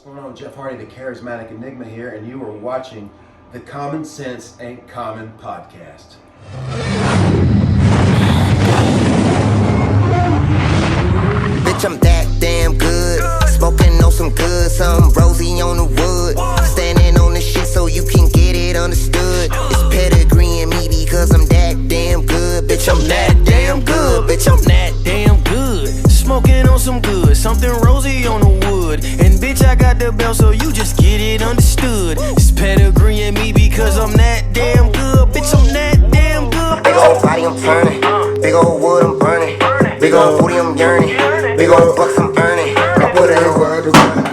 going on? Jeff Hardy, the Charismatic Enigma here, and you are watching the Common Sense Ain't Common podcast. Bitch, I'm that damn good. Smoking on some good, some Rousey on the wood. Standing on the shit so you can get it understood. It's pedigree in me because I'm that damn good. Bitch, I'm that damn good. Bitch, I'm that damn good. Smoking on some good, something Rousey on the wood. And bitch, I got the belt so you just get it understood. It's pedigree in me because I'm that damn good. Bitch, I'm that damn good. Big old body, I'm turning. Big old wood, I'm burning. Big old booty, I'm yearning. Big old bucks, I'm earning. I put it over the ground.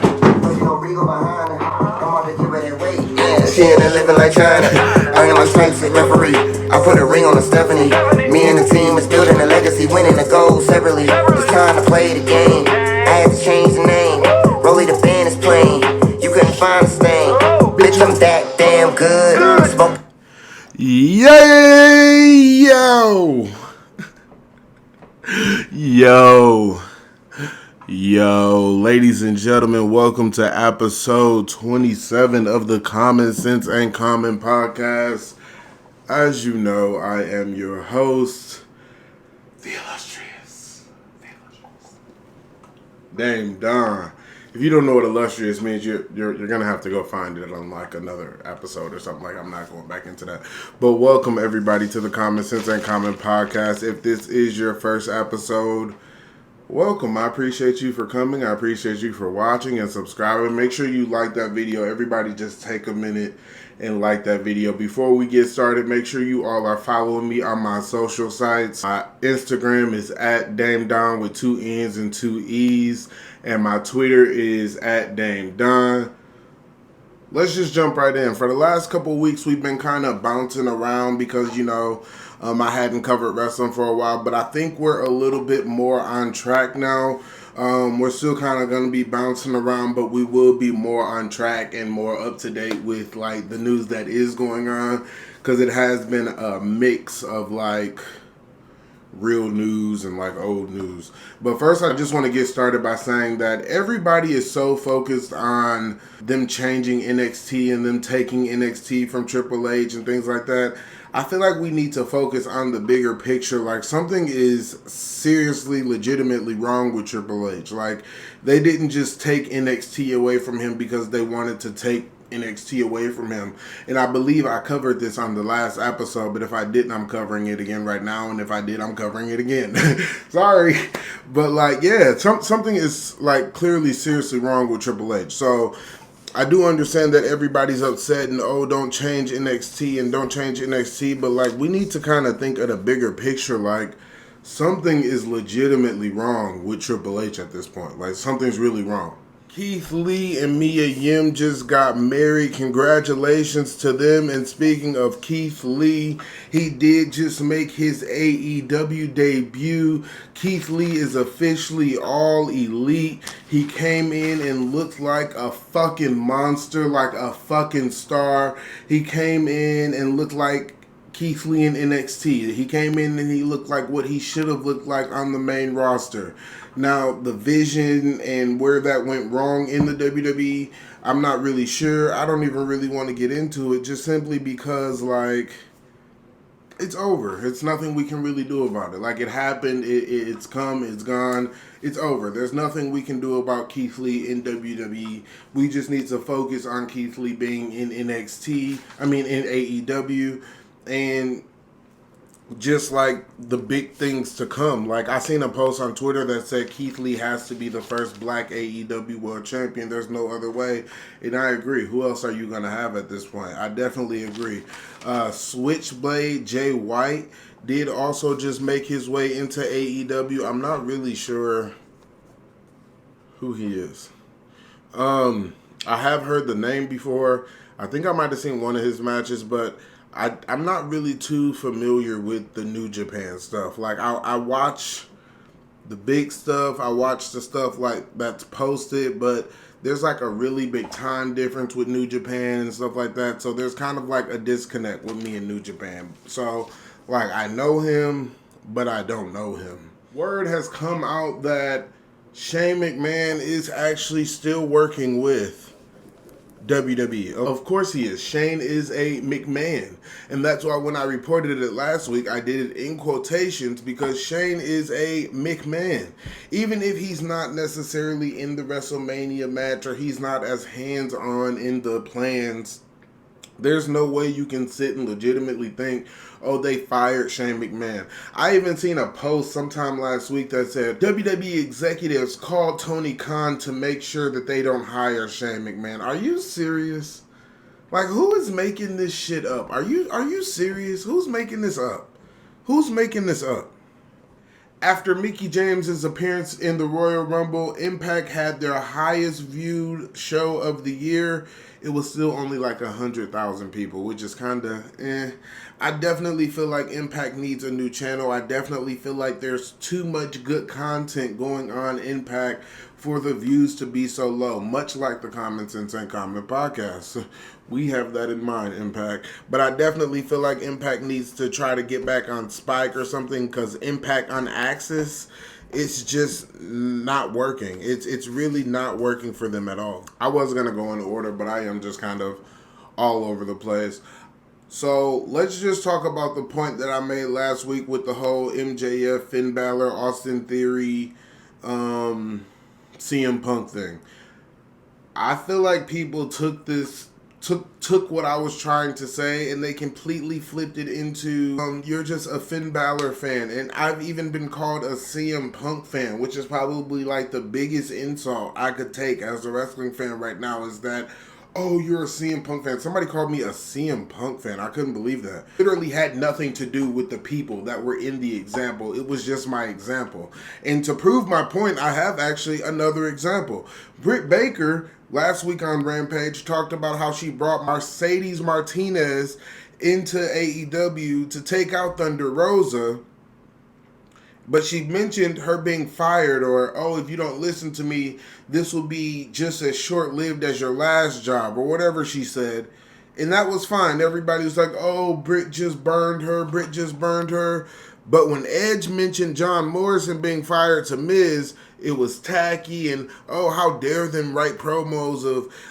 Put your Rigo behind her. I'm on to give her that weight. Yeah, she in there living like China. Earning my stripes at referee. I put a ring on the Stephanie. Me and the team is building a legacy, winning the gold separately. It's time to play the game. I had to change the name. Rolly the band is playing. You couldn't find a stain. Bitch, I'm that damn good. Smoke. Yay, yo. Yo, ladies and gentlemen, welcome to episode 27 of the Common Sense Ain't Common podcast. As you know, I am your host, the illustrious Dame Don. If you don't know what illustrious means, you're gonna have to go find it on like another episode or something. Like, I'm not going back into that. But welcome everybody to the Common Sense Ain't Common podcast. If this is your first episode, welcome. I appreciate you for coming. I appreciate you for watching and subscribing. Make sure you like that video. Everybody just take a minute and like that video. Before we get started, make sure you all are following me on my social sites. My Instagram is at Dame Don with 2 N's and 2 E's. And my Twitter is at Dame Don. Let's just jump right in. For the last couple of weeks, we've been kind of bouncing around because, I hadn't covered wrestling for a while, but I think we're a little bit more on track now. We're still kind of going to be bouncing around, but we will be more on track and more up to date with like the news that is going on, because it has been a mix of like real news and like old news. But first, I just want to get started by saying that everybody is so focused on them changing NXT and them taking NXT from Triple H and things like that. I feel like we need to focus on the bigger picture. Like, something is seriously, legitimately wrong with Triple H. Like, they didn't just take NXT away from him because they wanted to take NXT away from him. And I believe I covered this on the last episode, but if I didn't, I'm covering it again right now. And if I did, I'm covering it again. Sorry. But like, yeah, something is like clearly seriously wrong with Triple H. So I do understand that everybody's upset and, don't change NXT and don't change NXT. But like, we need to kind of think of the bigger picture. Like, something is legitimately wrong with Triple H at this point. Like, something's really wrong. Keith Lee and Mia Yim just got married. Congratulations to them. And speaking of Keith Lee, he did just make his AEW debut. Keith Lee is officially all elite. He came in and looked like a fucking monster, like a fucking star. He came in and looked like Keith Lee in NXT. He came in and he looked like what he should have looked like on the main roster. Now, the vision and where that went wrong in the WWE, I'm not really sure. I don't even really want to get into it, just simply because, like, it's over. It's nothing we can really do about it. Like, it happened, it's come, it's gone, it's over. There's nothing we can do about Keith Lee in WWE. We just need to focus on Keith Lee being in in AEW, and just like the big things to come. Like, I seen a post on Twitter that said Keith Lee has to be the first black AEW world champion. There's no other way. And I agree. Who else are you going to have at this point? I definitely agree. Switchblade Jay White did also just make his way into AEW. I'm not really sure who he is. I have heard the name before. I think I might have seen one of his matches, but I'm not really too familiar with the New Japan stuff. Like, I watch the big stuff. I watch the stuff like that's posted, but there's like a really big time difference with New Japan and stuff like that. So there's kind of like a disconnect with me and New Japan. So like, I know him, but I don't know him. Word has come out that Shane McMahon is actually still working with WWE. Of course he is. Shane is a McMahon. And that's why when I reported it last week, I did it in quotations because Shane is a McMahon. Even if he's not necessarily in the WrestleMania match or he's not as hands-on in the plans, there's no way you can sit and legitimately think, oh, they fired Shane McMahon. I even seen a post sometime last week that said WWE executives called Tony Khan to make sure that they don't hire Shane McMahon. Are you serious? Like, who is making this shit up? Are you serious? Who's making this up? Who's making this up? After Mickie James' appearance in the Royal Rumble, Impact had their highest viewed show of the year. It was still only like 100,000 people, which is kind of I definitely feel like Impact needs a new channel. I definitely feel like there's too much good content going on Impact for the views to be so low, much like the Common Sense and Common podcast. We have that in mind, Impact. But I definitely feel like Impact needs to try to get back on Spike or something, because Impact on Axis, it's just not working. It's really not working for them at all. I was going to go in order, but I am just kind of all over the place. So let's just talk about the point that I made last week with the whole MJF, Finn Balor, Austin Theory, CM Punk thing. I feel like people took what I was trying to say and they completely flipped it into you're just a Finn Balor fan, and I've even been called a CM Punk fan, which is probably like the biggest insult I could take as a wrestling fan right now, is that, oh, you're a CM Punk fan. Somebody called me a CM Punk fan. I couldn't believe that. Literally had nothing to do with the people that were in the example. It was just my example. And to prove my point, I have actually another example. Britt Baker, last week on Rampage, talked about how she brought Mercedes Martinez into AEW to take out Thunder Rosa. But she mentioned her being fired, or, oh, if you don't listen to me, this will be just as short-lived as your last job, or whatever she said. And that was fine. Everybody was like, oh, Britt just burned her. But when Edge mentioned John Morrison being fired to Miz, it was tacky, and, oh, how dare them write promos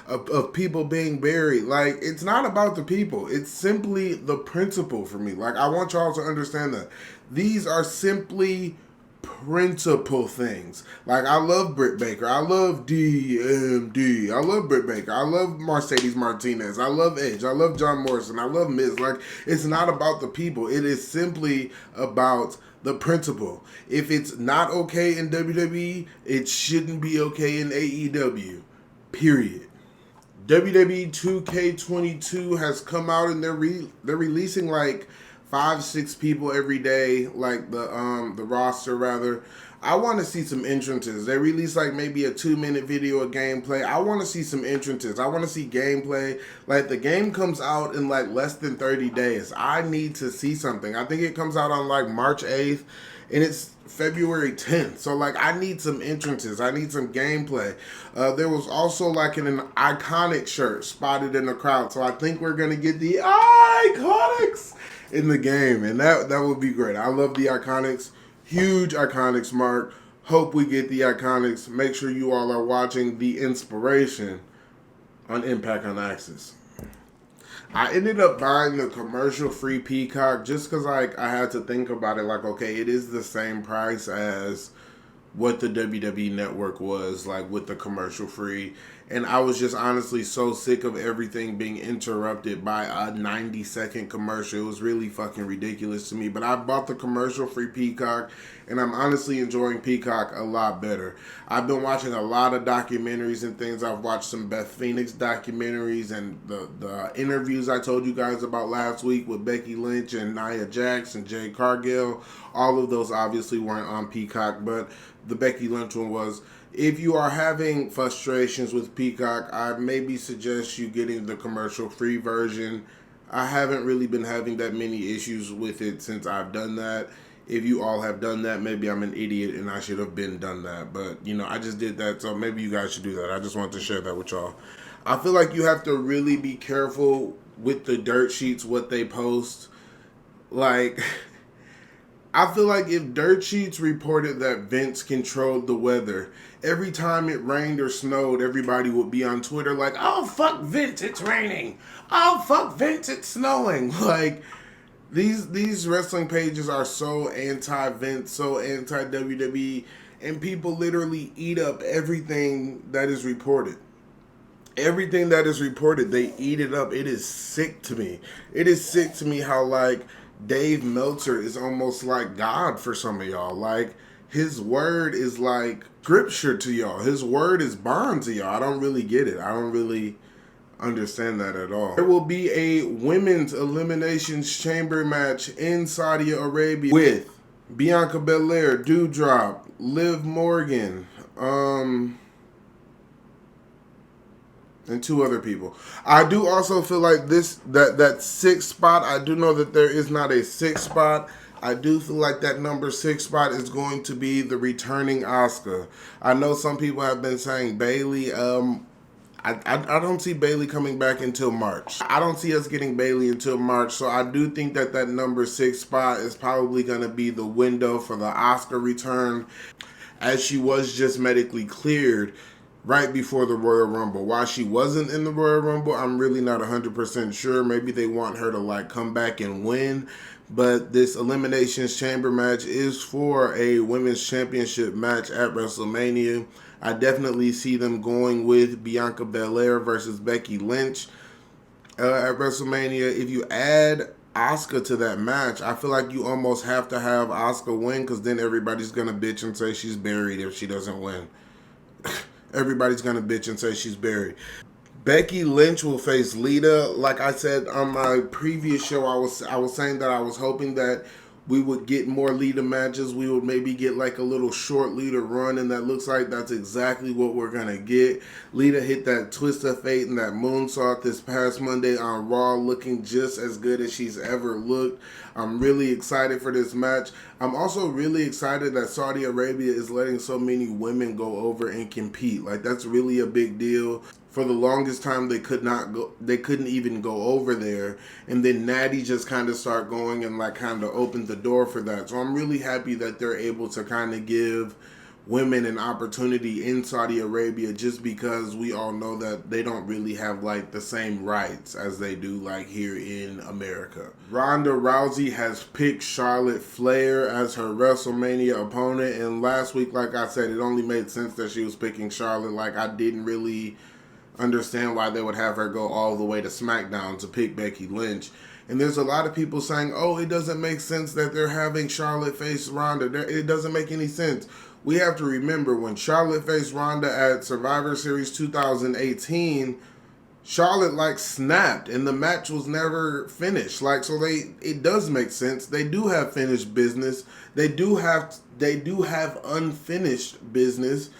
of people being buried. Like, it's not about the people. It's simply the principle for me. Like, I want y'all to understand that. These are simply principle things. Like, I love Britt Baker. I love DMD. I love Britt Baker. I love Mercedes Martinez. I love Edge. I love John Morrison. I love Miz. Like, it's not about the people. It is simply about the principle. If it's not okay in WWE, it shouldn't be okay in AEW. Period. WWE 2K22 has come out, and they're releasing like 5-6 people every day, like the roster rather. I want to see some entrances. They release like maybe a 2-minute video of gameplay. I want to see some entrances. I want to see gameplay. Like, the game comes out in like less than 30 days. I need to see something. I think it comes out on like March 8th and it's February 10th. So like, I need some entrances. I need some gameplay. There was also like an iconic shirt spotted in the crowd. So I think we're going to get the Iconics in the game, and that would be great. I love the Iconics. Huge Iconics mark. Hope we get the Iconics. Make sure you all are watching The Inspiration on Impact on Axis. I ended up buying the commercial-free Peacock just because like I had to think about it. Like, okay, it is the same price as what the WWE Network was, like, with the commercial-free. And I was just honestly so sick of everything being interrupted by a 90-second commercial. It was really fucking ridiculous to me. But I bought the commercial-free Peacock, and I'm honestly enjoying Peacock a lot better. I've been watching a lot of documentaries and things. I've watched some Beth Phoenix documentaries, and the interviews I told you guys about last week with Becky Lynch and Nia Jax and Jade Cargil. All of those obviously weren't on Peacock, but the Becky Lynch one was. If you are having frustrations with Peacock, I maybe suggest you getting the commercial-free version. I haven't really been having that many issues with it since I've done that. If you all have done that, maybe I'm an idiot and I should have done that. But, you know, I just did that, so maybe you guys should do that. I just wanted to share that with y'all. I feel like you have to really be careful with the dirt sheets, what they post. Like, I feel like if Dirt Sheets reported that Vince controlled the weather, every time it rained or snowed, everybody would be on Twitter like, oh, fuck Vince, it's raining. Oh, fuck Vince, it's snowing. Like, these wrestling pages are so anti-Vince, so anti-WWE, and people literally eat up everything that is reported. Everything that is reported, they eat it up. It is sick to me. It is sick to me how, like, Dave Meltzer is almost like God for some of y'all. Like, his word is like scripture to y'all. His word is bond to y'all. I don't really get it. I don't really understand that at all. There will be a women's eliminations chamber match in Saudi Arabia with Bianca Belair, Doudrop, Liv Morgan, and 2 other people. I do also feel like that 6th spot, I do know that there is not a 6th spot. I do feel like that number 6 spot is going to be the returning Asuka. I know some people have been saying Bayley. I don't see Bayley coming back until March. I don't see us getting Bayley until March, so I do think that number 6 spot is probably going to be the window for the Asuka return, as she was just medically cleared right before the Royal Rumble. Why she wasn't in the Royal Rumble, I'm really not 100% sure. Maybe they want her to like come back and win. But this Eliminations Chamber match is for a Women's Championship match at WrestleMania. I definitely see them going with Bianca Belair versus Becky Lynch at WrestleMania. If you add Asuka to that match, I feel like you almost have to have Asuka win, because then everybody's going to bitch and say she's buried if she doesn't win. Everybody's going to bitch and say she's buried. Becky Lynch will face Lita. Like I said on my previous show, I was saying that I was hoping that we would get more Lita matches. We would maybe get like a little short Lita run, and that looks like that's exactly what we're going to get. Lita hit that twist of fate and that moonsault this past Monday on Raw, looking just as good as she's ever looked. I'm really excited for this match. I'm also really excited that Saudi Arabia is letting so many women go over and compete. Like, that's really a big deal. For the longest time, they couldn't even go over there, and then Natty just kind of start going and like kind of opened the door for that. So I'm really happy that they're able to kind of give women an opportunity in Saudi Arabia, just because we all know that they don't really have like the same rights as they do like here in America. Ronda Rousey has picked Charlotte Flair as her WrestleMania opponent, and last week, like I said, it only made sense that she was picking Charlotte. Like, I didn't really understand why they would have her go all the way to SmackDown to pick Becky Lynch. And there's a lot of people saying, oh, it doesn't make sense that they're having Charlotte face Ronda. It doesn't make any sense. We have to remember, when Charlotte faced Ronda at Survivor Series 2018, Charlotte like snapped and the match was never finished. Like, so it does make sense. They do have finished business. They do have unfinished business.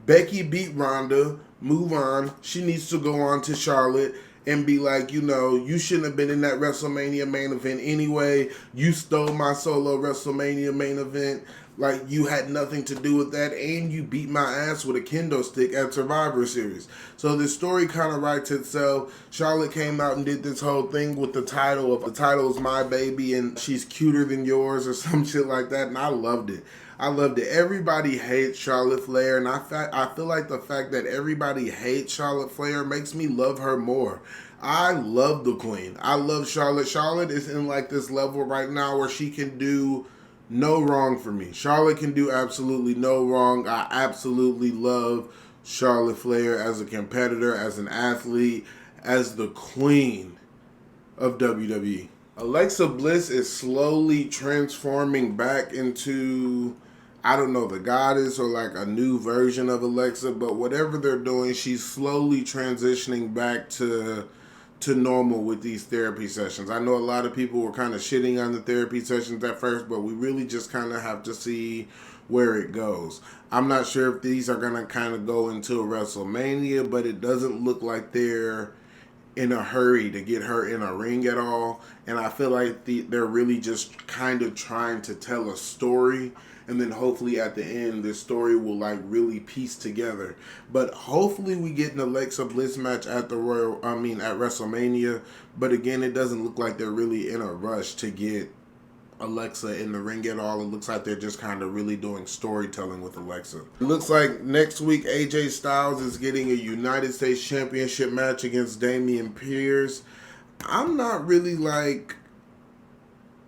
Becky beat Ronda. Move on. She needs to go on to Charlotte and be like, you know, you shouldn't have been in that WrestleMania main event anyway. You stole my solo WrestleMania main event. Like, you had nothing to do with that, and you beat my ass with a kendo stick at Survivor Series. So the story kind of writes itself. Charlotte came out and did this whole thing with the title's my baby, and she's cuter than yours or some shit like that, and I loved it. Everybody hates Charlotte Flair, and I feel like the fact that everybody hates Charlotte Flair makes me love her more. I love the queen. I love Charlotte. Charlotte is in like this level right now where she can do no wrong for me. Charlotte can do absolutely no wrong. I absolutely love Charlotte Flair as a competitor, as an athlete, as the queen of WWE. Alexa Bliss is slowly transforming back into, I don't know, the goddess or like a new version of Alexa, but whatever they're doing, she's slowly transitioning back to normal with these therapy sessions. I know a lot of people were kind of shitting on the therapy sessions at first, but we really just kind of have to see where it goes. I'm not sure if these are going to kind of go into a WrestleMania, but it doesn't look like they're in a hurry to get her in a ring at all. And I feel like they're really just kind of trying to tell a story, and then hopefully at the end this story will like really piece together. But hopefully we get an Alexa Bliss match at WrestleMania. But again, it doesn't look like they're really in a rush to get Alexa in the ring at all. It looks like they're just kind of really doing storytelling with Alexa. It looks like next week AJ Styles is getting a United States Championship match against Damian Pierce. I'm not really like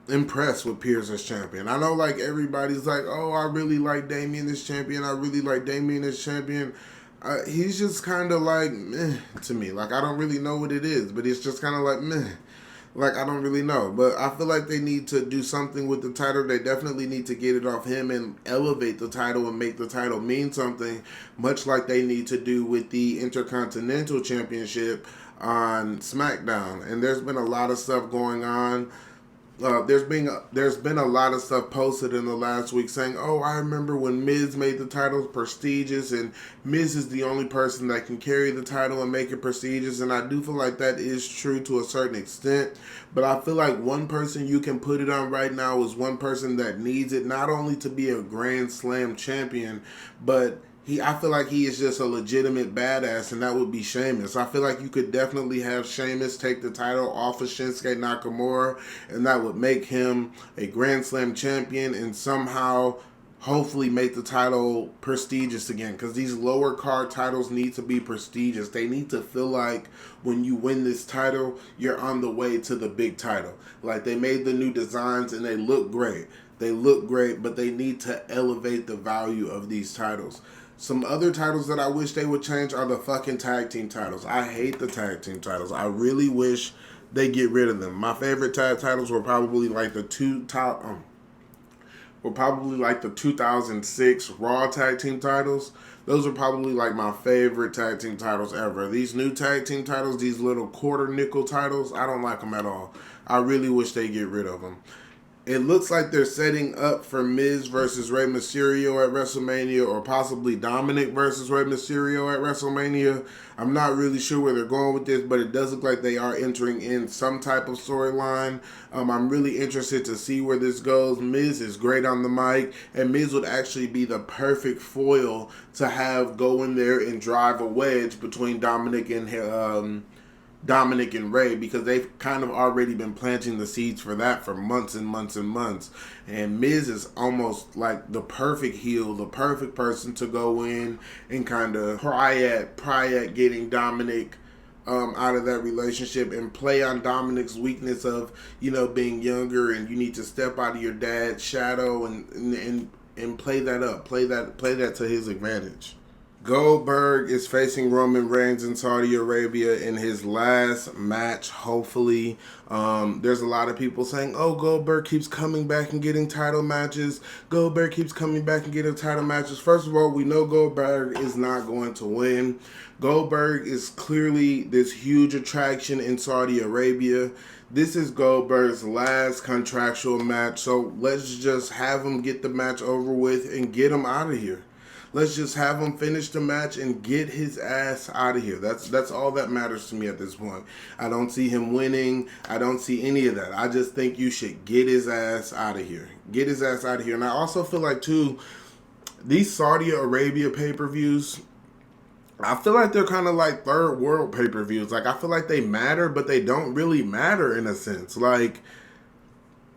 impressed with Pierce as champion. I know like everybody's like, oh, I really like Damian as champion. I really like Damian as champion. He's just kind of like meh to me. Like I don't really know what it is, but it's just kind of like meh. Like, I don't really know. But I feel like they need to do something with the title. They definitely need to get it off him and elevate the title and make the title mean something, much like they need to do with the Intercontinental Championship on SmackDown. And there's been a lot of stuff going on. There's been a lot of stuff posted in the last week saying, oh, I remember when Miz made the title prestigious, and Miz is the only person that can carry the title and make it prestigious, and I do feel like that is true to a certain extent, but I feel like one person you can put it on right now is one person that needs it, not only to be a Grand Slam champion, but I feel like he is just a legitimate badass, and that would be Sheamus. I feel like you could definitely have Sheamus take the title off of Shinsuke Nakamura, and that would make him a Grand Slam champion and somehow hopefully make the title prestigious again, because these lower card titles need to be prestigious. They need to feel like when you win this title, you're on the way to the big title. Like, they made the new designs and they look great. They look great, but they need to elevate the value of these titles. Some other titles that I wish they would change are the fucking tag team titles. I hate the tag team titles. I really wish they get rid of them. My favorite tag titles were probably like the 2006 Raw tag team titles. Those are probably like my favorite tag team titles ever. These new tag team titles, these little quarter nickel titles, I don't like them at all. I really wish they get rid of them. It looks like they're setting up for Miz versus Rey Mysterio at WrestleMania, or possibly Dominic versus Rey Mysterio at WrestleMania. I'm not really sure where they're going with this, but it does look like they are entering in some type of storyline. I'm really interested to see where this goes. Miz is great on the mic, and Miz would actually be the perfect foil to have go in there and drive a wedge between Dominic and Rey, because they've kind of already been planting the seeds for that for months and months and months. And Miz is almost like the perfect heel, the perfect person to go in and kind of pry at getting Dominic out of that relationship and play on Dominic's weakness of, being younger, and you need to step out of your dad's shadow and play that up, play that to his advantage. Goldberg is facing Roman Reigns in Saudi Arabia in his last match, hopefully. There's a lot of people saying, oh, Goldberg keeps coming back and getting title matches. Goldberg keeps coming back and getting title matches. First of all, we know Goldberg is not going to win. Goldberg is clearly this huge attraction in Saudi Arabia. This is Goldberg's last contractual match, so let's just have him get the match over with and get him out of here. Let's just have him finish the match and get his ass out of here. That's all that matters to me at this point. I don't see him winning. I don't see any of that. I just think you should get his ass out of here. Get his ass out of here. And I also feel like, too, these Saudi Arabia pay-per-views, I feel like they're kind of like third world pay-per-views. Like, I feel like they matter, but they don't really matter in a sense. Like,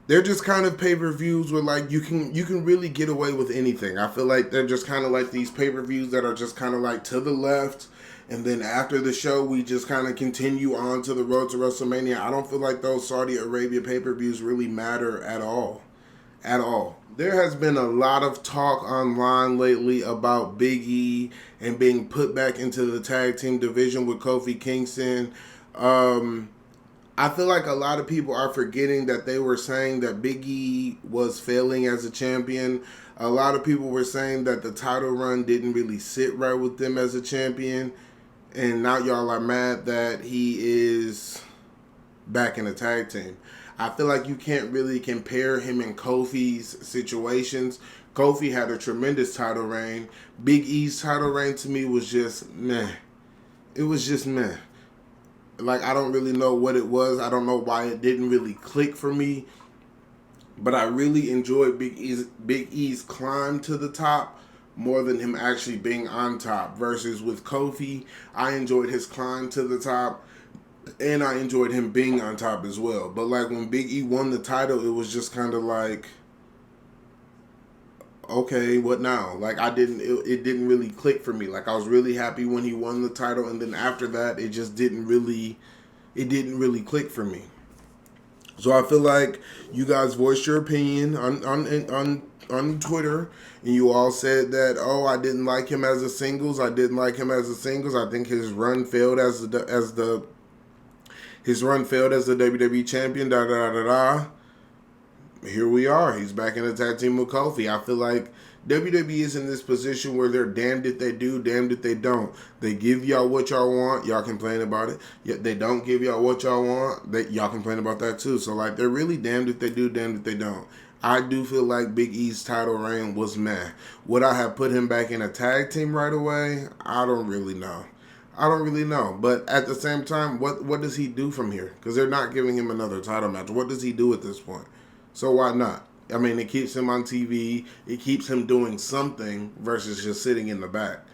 they're just kind of pay-per-views where, like, you can really get away with anything. I feel like they're just kind of like these pay-per-views that are just kind of like to the left, and then after the show, we just kind of continue on to the road to WrestleMania. I don't feel like those Saudi Arabia pay-per-views really matter at all. At all. There has been a lot of talk online lately about Big E and being put back into the tag team division with Kofi Kingston. I feel like a lot of people are forgetting that they were saying that Big E was failing as a champion. A lot of people were saying that the title run didn't really sit right with them as a champion. And now y'all are mad that he is back in the tag team. I feel like you can't really compare him and Kofi's situations. Kofi had a tremendous title reign. Big E's title reign to me was just meh. It was just meh. Like, I don't really know what it was. I don't know why it didn't really click for me. But I really enjoyed Big E's climb to the top more than him actually being on top. Versus with Kofi, I enjoyed his climb to the top. And I enjoyed him being on top as well. But like when Big E won the title, it was just kind of like, okay, what now? Like it didn't really click for me. Like I was really happy when he won the title, and then after that, it didn't really click for me. So I feel like you guys voiced your opinion on Twitter, and you all said that, oh, I didn't like him as a singles. I think his run failed as the WWE champion. Da da da da. Here we are. He's back in the tag team with Kofi. I feel like WWE is in this position where they're damned if they do, damned if they don't. They give y'all what y'all want, y'all complain about it. Yet they don't give y'all what y'all want, y'all complain about that too. So like they're really damned if they do, damned if they don't. I do feel like Big E's title reign was meh. Would I have put him back in a tag team right away? I don't really know. But at the same time, what does he do from here? Because they're not giving him another title match. What does he do at this point? So why not? I mean, it keeps him on TV. It keeps him doing something versus just sitting in the back.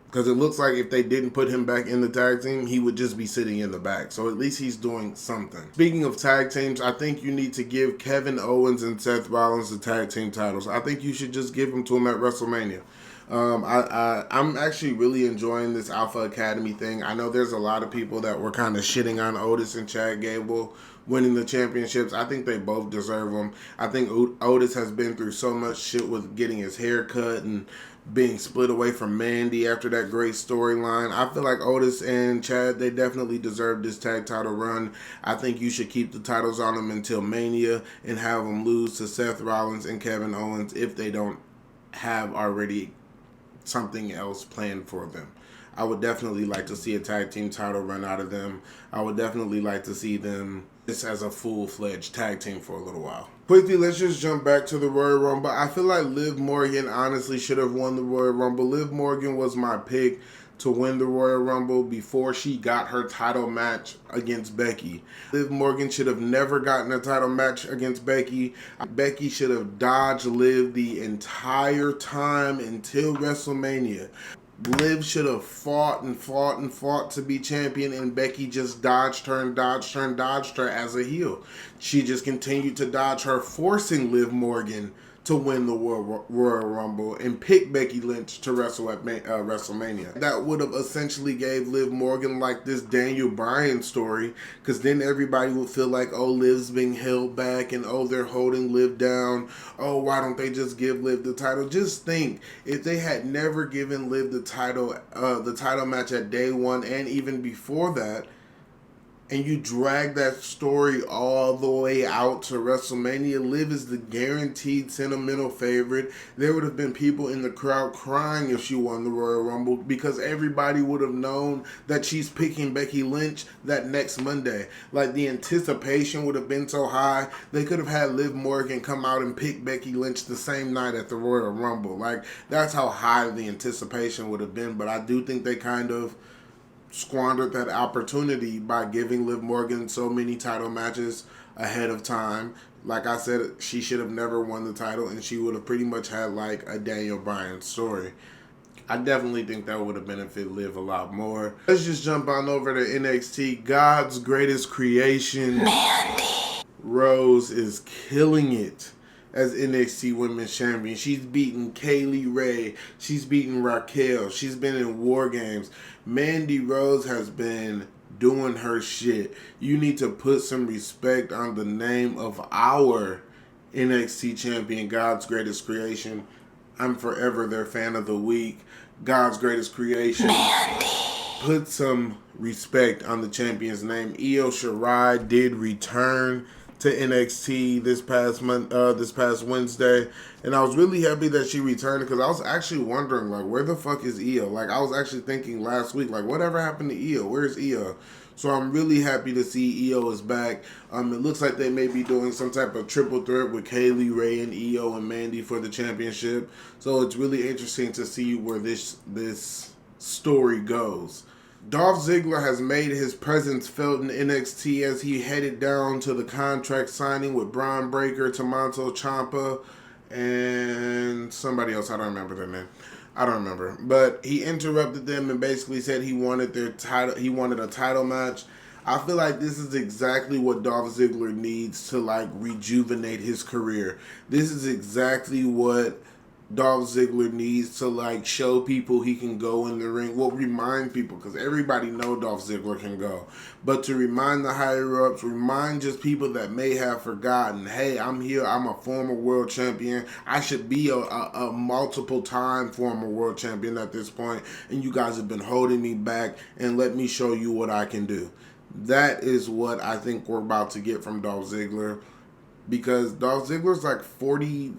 Because it looks like if they didn't put him back in the tag team, he would just be sitting in the back. So at least he's doing something. Speaking of tag teams, I think you need to give Kevin Owens and Seth Rollins the tag team titles. I think you should just give them to them at WrestleMania. I'm actually really enjoying this Alpha Academy thing. I know there's a lot of people that were kind of shitting on Otis and Chad Gable winning the championships. I think they both deserve them. I think Otis has been through so much shit with getting his hair cut and being split away from Mandy after that great storyline. I feel like Otis and Chad, they definitely deserve this tag title run. I think you should keep the titles on them until Mania and have them lose to Seth Rollins and Kevin Owens if they don't have already something else planned for them. I would definitely like to see a tag team title run out of them. I would definitely like to see them just as a full-fledged tag team for a little while. Quickly, let's just jump back to the Royal Rumble. I feel like Liv Morgan honestly should have won the Royal Rumble. Liv Morgan was my pick to win the Royal Rumble before she got her title match against Becky. Liv Morgan should have never gotten a title match against Becky. Becky should have dodged Liv the entire time until WrestleMania. Liv should have fought to be champion, and Becky just dodged her as a heel. She just continued to dodge her, forcing Liv Morgan to win the Royal Rumble and pick Becky Lynch to wrestle at WrestleMania. That would have essentially gave Liv Morgan like this Daniel Bryan story, because then everybody would feel like, oh, Liv's being held back, and oh, they're holding Liv down. Oh, why don't they just give Liv the title? Just think, if they had never given Liv the title match at day one and even before that, and you drag that story all the way out to WrestleMania, Liv is the guaranteed sentimental favorite. There would have been people in the crowd crying if she won the Royal Rumble, because everybody would have known that she's picking Becky Lynch that next Monday. Like, the anticipation would have been so high, they could have had Liv Morgan come out and pick Becky Lynch the same night at the Royal Rumble. Like, that's how high the anticipation would have been. But I do think they kind of squandered that opportunity by giving Liv Morgan so many title matches ahead of time. Like I said, she should have never won the title, and she would have pretty much had like a Daniel Bryan story. I definitely think that would have benefited Liv a lot more. Let's just jump on over to NXT. God's greatest creation, Mandy Rose, is killing it as NXT Women's Champion. She's beaten Kaylee Ray. She's beaten Raquel. She's been in War Games. Mandy Rose has been doing her shit. You need to put some respect on the name of our NXT champion, God's greatest creation. I'm forever their fan of the week. God's greatest creation. Mandy. Put some respect on the champion's name. Io Shirai did return to NXT this past Wednesday, and I was really happy that she returned, because I was actually wondering, like, where the fuck is Io? Like, I was actually thinking last week, like, whatever happened to Io? Where's Io? So I'm really happy to see Io is back. It looks like they may be doing some type of triple threat with Kaylee Ray and Io and Mandy for the championship. So it's really interesting to see where this story goes. Dolph Ziggler has made his presence felt in NXT as he headed down to the contract signing with Braun Breaker, Tommaso Ciampa, and somebody else. I don't remember their name. But he interrupted them and basically said he wanted their title. He wanted a title match. I feel like this is exactly what Dolph Ziggler needs to like rejuvenate his career. This is exactly what Dolph Ziggler needs to like show people he can go in the ring. Well, remind people, because everybody know Dolph Ziggler can go. But to remind the higher ups, remind just people that may have forgotten, hey, I'm here, I'm a former world champion. I should be a multiple time former world champion at this point, and you guys have been holding me back, and let me show you what I can do. That is what I think we're about to get from Dolph Ziggler, because Dolph Ziggler's like 40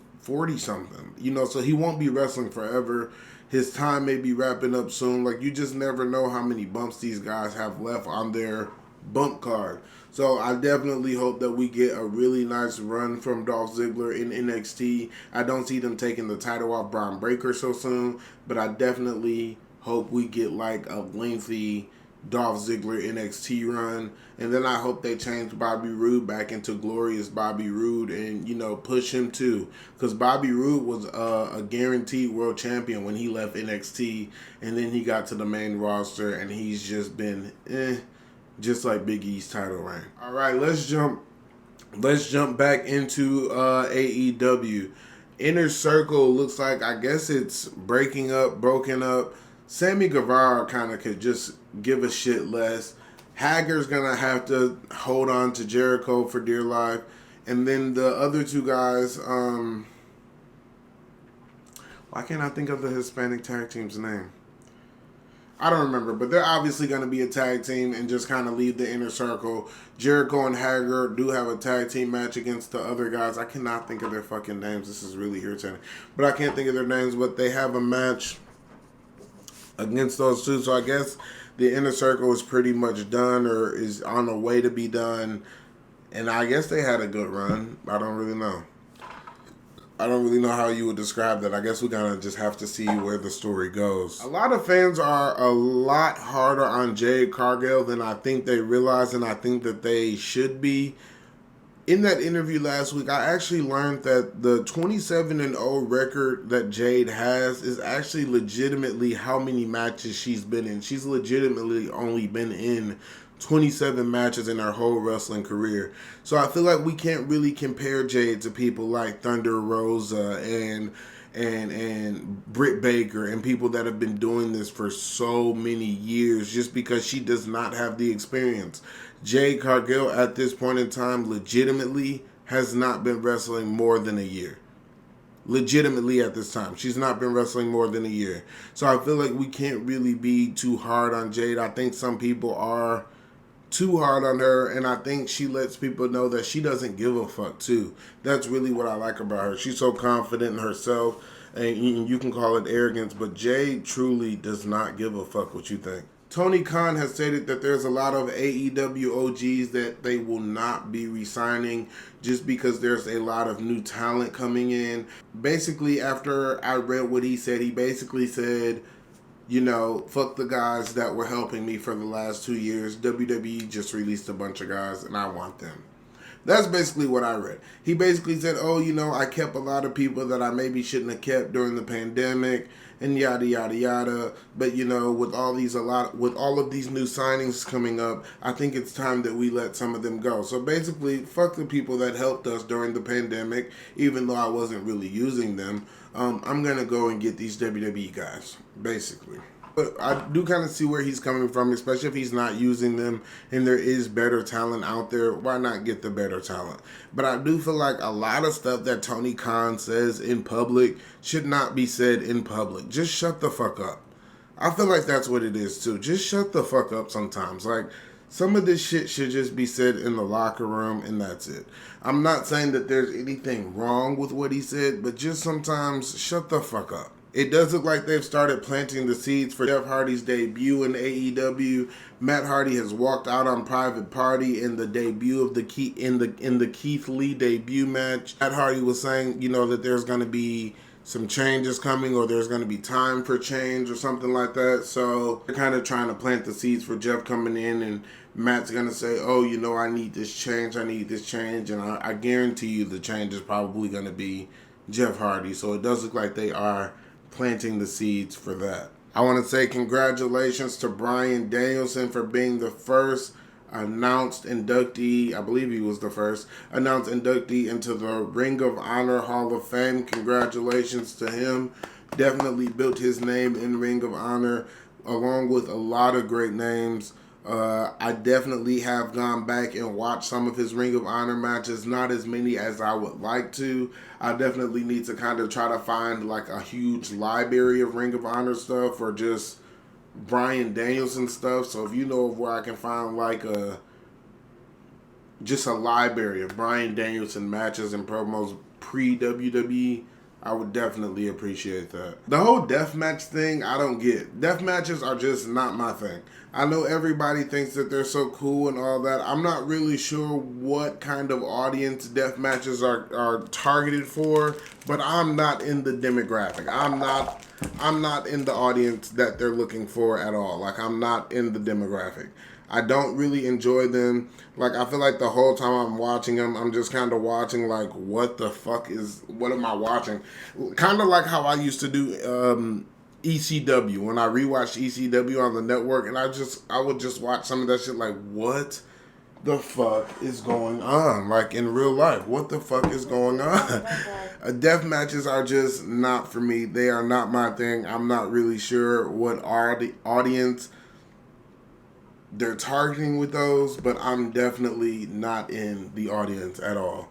something, you know, so he won't be wrestling forever. His time may be wrapping up soon. Like, you just never know how many bumps these guys have left on their bump card. So I definitely hope that we get a really nice run from Dolph Ziggler in NXT. I don't see them taking the title off Braun Breaker so soon, but I definitely hope we get like a lengthy Dolph Ziggler NXT run, and then I hope they change Bobby Roode back into glorious Bobby Roode, and you know, push him too, because Bobby Roode was a guaranteed world champion when he left NXT, and then he got to the main roster, and he's just been just like Big E's title reign. All right, let's jump back into AEW. Inner Circle looks like, I guess it's broken up. Sammy Guevara kind of could just give a shit less. Hager's going to have to hold on to Jericho for dear life. And then the other two guys, why can't I think of the Hispanic tag team's name? I don't remember, but they're obviously going to be a tag team and just kind of leave the Inner Circle. Jericho and Hager do have a tag team match against the other guys. I cannot think of their fucking names. This is really irritating. But I can't think of their names, but they have a match against those two. So I guess the Inner Circle is pretty much done, or is on the way to be done. And I guess they had a good run. I don't really know how you would describe that. I guess we're going to just have to see where the story goes. A lot of fans are a lot harder on Jade Cargil than I think they realize, and I think that they should be. In that interview last week, I actually learned that the 27-0 record that Jade has is actually legitimately how many matches she's been in. She's legitimately only been in 27 matches in her whole wrestling career. So I feel like we can't really compare Jade to people like Thunder Rosa and Britt Baker and people that have been doing this for so many years, just because she does not have the experience. Jade Cargil at this point in time legitimately has not been wrestling more than a year. Legitimately at this time, she's not been wrestling more than a year. So I feel like we can't really be too hard on Jade. I think some people are too hard on her, and I think she lets people know that she doesn't give a fuck too. That's really what I like about her. She's so confident in herself, and you can call it arrogance, but Jade truly does not give a fuck what you think. Tony Khan has stated that there's a lot of AEW OGs that they will not be re-signing just because there's a lot of new talent coming in. Basically, after I read what he basically said, you know, fuck the guys that were helping me for the last 2 years. WWE just released a bunch of guys, and I want them. That's basically what I read. He basically said, oh, you know, I kept a lot of people that I maybe shouldn't have kept during the pandemic, and yada, yada, yada. But, you know, with all of these new signings coming up, I think it's time that we let some of them go. So basically, fuck the people that helped us during the pandemic, even though I wasn't really using them. I'm going to go and get these WWE guys, basically. But I do kind of see where he's coming from, especially if he's not using them and there is better talent out there. Why not get the better talent? But I do feel like a lot of stuff that Tony Khan says in public should not be said in public. Just shut the fuck up. I feel like that's what it is too. Just shut the fuck up sometimes. Like, some of this shit should just be said in the locker room, and that's it. I'm not saying that there's anything wrong with what he said, but just sometimes shut the fuck up. It does look like they've started planting the seeds for Jeff Hardy's debut in AEW. Matt Hardy has walked out on Private Party in the debut of the Keith Lee debut match. Matt Hardy was saying, you know, that there's going to be some changes coming, or there's going to be time for change or something like that. So they're kind of trying to plant the seeds for Jeff coming in, and Matt's going to say, oh, you know, I need this change. And I guarantee you the change is probably going to be Jeff Hardy. So it does look like they are planting the seeds for that. I want to say congratulations to Bryan Danielson for being the first announced inductee, I believe he was the first, announced inductee into the Ring of Honor Hall of Fame. Congratulations to him. Definitely built his name in Ring of Honor along with a lot of great names. I definitely have gone back and watched some of his Ring of Honor matches, not as many as I would like to. I definitely need to kind of try to find like a huge library of Ring of Honor stuff or just Bryan Danielson stuff. So if you know of where I can find like just a library of Bryan Danielson matches and promos pre-WWE, I would definitely appreciate that. The whole deathmatch thing, I don't get. Death matches are just not my thing. I know everybody thinks that they're so cool and all that. I'm not really sure what kind of audience death matches are targeted for, but I'm not in the demographic. I'm not in the audience that they're looking for at all. Like, I'm not in the demographic. I don't really enjoy them. Like, I feel like the whole time I'm watching them, I'm just kind of watching, like, what am I watching? Kind of like how I used to do ECW. When I rewatched ECW on the network, and I would just watch some of that shit like, what the fuck is going on? Like, in real life, what the fuck is going on? Death matches are just not for me. They are not my thing. I'm not really sure what audience they're targeting with those, but I'm definitely not in the audience at all.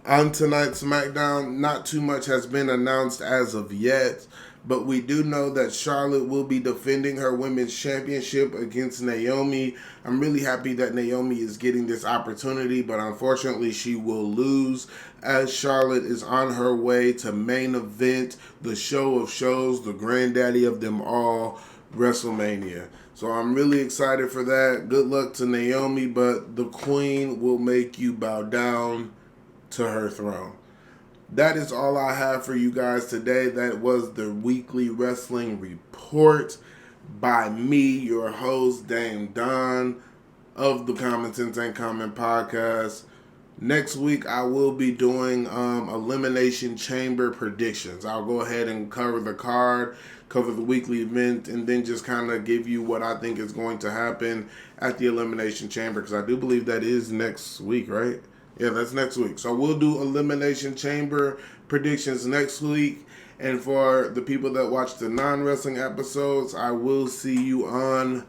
On tonight's SmackDown, not too much has been announced as of yet, but we do know that Charlotte will be defending her women's championship against Naomi. I'm really happy that Naomi is getting this opportunity, but unfortunately she will lose as Charlotte is on her way to main event, the show of shows, the granddaddy of them all, Wrestlemania. So I'm really excited for that. Good luck to Naomi, but the queen will make you bow down to her throne. That is all I have for you guys today. That was the weekly wrestling report by me, your host, Dame Don of the Common Sense Ain't Common podcast. Next week, I will be doing Elimination Chamber predictions. I'll go ahead and cover the card, cover the weekly event, and then just kind of give you what I think is going to happen at the Elimination Chamber, because I do believe that is next week, right? Yeah, that's next week. So we'll do Elimination Chamber predictions next week. And for the people that watch the non-wrestling episodes, I will see you on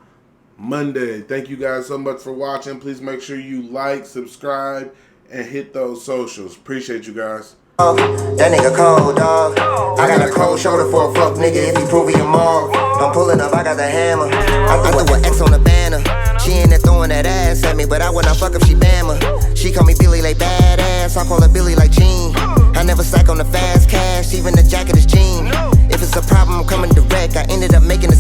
Monday. Thank you guys so much for watching. Please make sure you like, subscribe, and hit those socials. Appreciate you guys. That nigga cold, dog. I got a cold shoulder for a fuck nigga if he prove he a mug. I'm pulling up, I got the hammer. I threw an X on the banner. She ain't there throwing that ass at me, but I wouldn't fuck if she Bama. She call me Billy like badass, I call her Billy like Jean. I never stack on the fast cash, even the jacket is jean. If it's a problem, I'm coming direct. I ended up making a